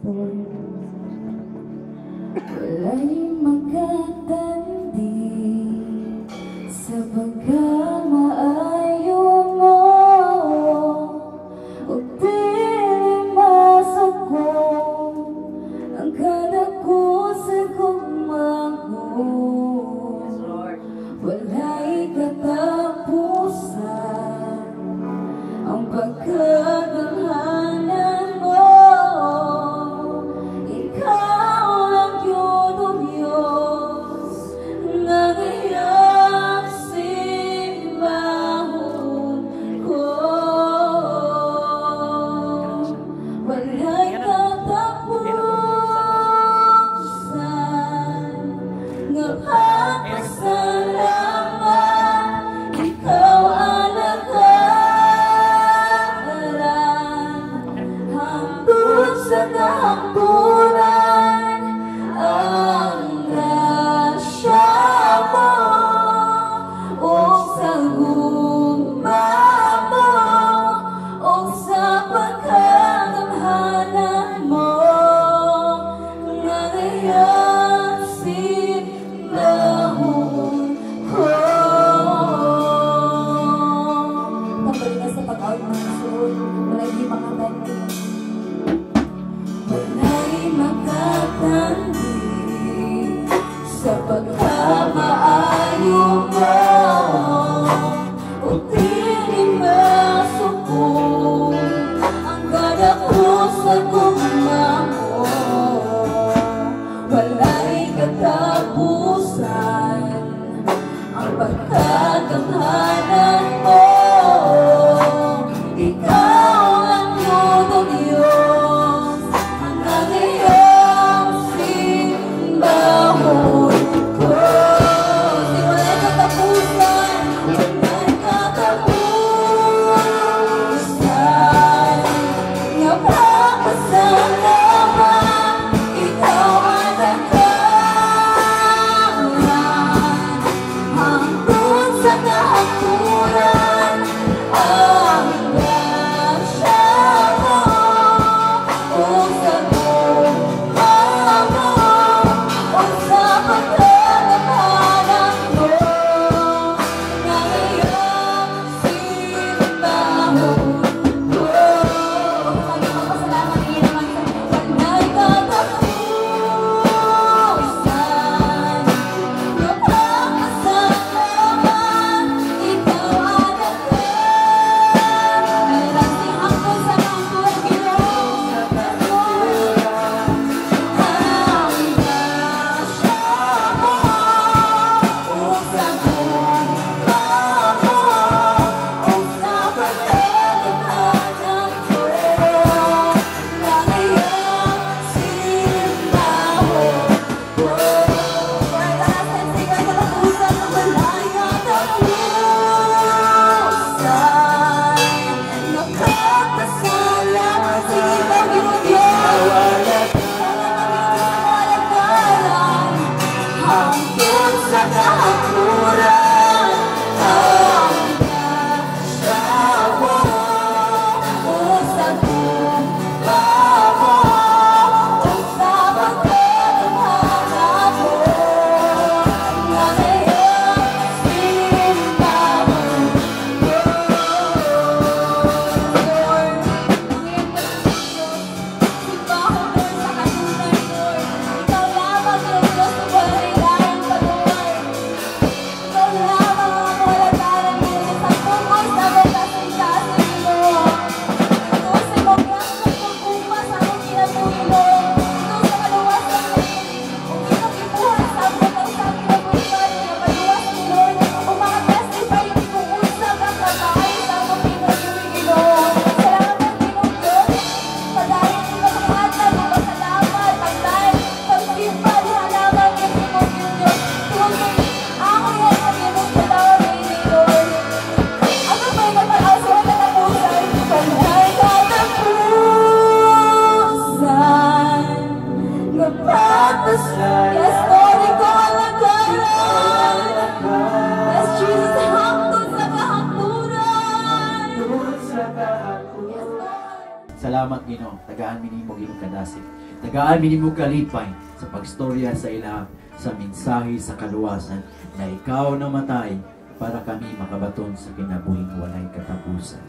Wala'y magkatandi sa pagkamaayo mo, o di masakong ang kadakusan kong mago. Wala'y katapusan ang pagkaganghanan mo. Ikaw lang yun, o Diyos, na ngayang simbahon ko. Wala'y katapusan ng pagpasalamat. Ikaw ang sa kahamburan ang grasya mo, o sa guma mo, o sa pagkaganghanan mo, na ngayang simbahon ko. Pabalik na sa pag-out ng soul, wala'y di makatandi. Wala'y makatandi sa pagkamaayo mo, o di masukong ang kadakusan kong mago. Wala'y katapusan ang pagkaganghanan mo. Ikaw lang yun, o Diyos, ang ngayang simbahon ko. Di wala'y katapusan, wala'y katapusan nga pagpasalamat. Ikaw ang nagkaroon hangtod sa kahamburan ang grasya mo, o sa guma mo, o sa pagkaganghanan mo, na ngayang simbahon ko. Maraming pasalamat din naman sa Ginoo. Tagaan mi nimo Ginoo kadasig. Tagaan mi nimo kalipay sa pagstorya sa ila sa mensahe sa kaluwasan na ikaw namatay para kami makabaton sa kinabuhing walay katapusan.